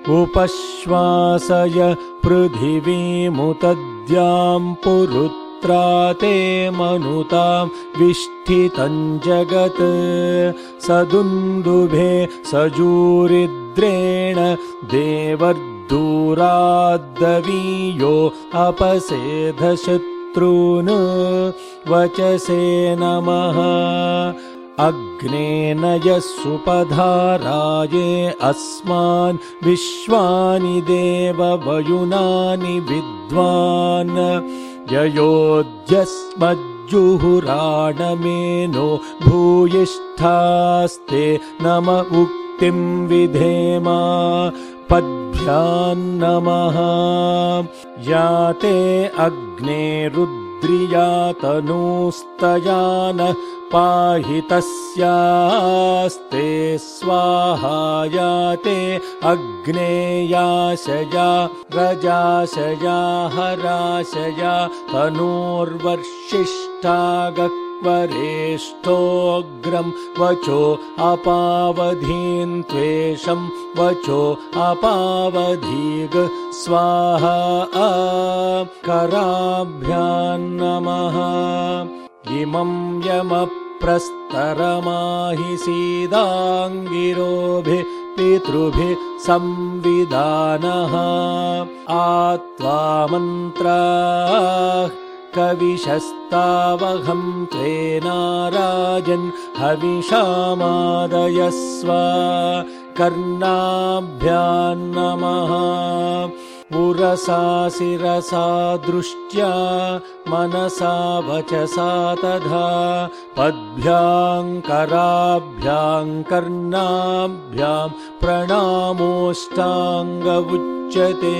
उपश्वासय पृथिवीमुतद्यां पुरुत्रा ते मनुतां विष्ठितं जगत् सदुन्दुभे सजूरिद्रेण देवर्दूराद्दवीयो अपसेधशत्रून् वचसे नमः अग्नेन यस्सुपधाराये अस्मान् विश्वानि देववयुनानि विद्वान् ययोध्यस्मज्जुहुराणमेनो भूयिष्ठास्ते नम उक्तिं विधेम पद्भ्यान्नमः याते अग्ने रुद्रियातनूस्तयानः पाहि तस्यास्ते स्वाहा याते अग्नेयाशया रजाशया हराशया तनूर्वर्षिष्ठागक्वरेष्ठोऽग्रं वचो अपावधीन् त्वेषं वचो अपावधीग स्वाहा कराभ्यान्नमः इमं यमप्रस्तरमाहि सीदाङ्गिरोभिः पितृभिः संविदानः आत्वा मन्त्राः कविशस्तावहं त्वेनाराजन् हविषामादयस्व कर्णाभ्यान्नमः उरसा शिरसा दृष्ट्या मनसा वचसा तथा पद्भ्यां कराभ्यां कर्णाभ्यां प्रणामोऽष्टाङ्ग उच्यते।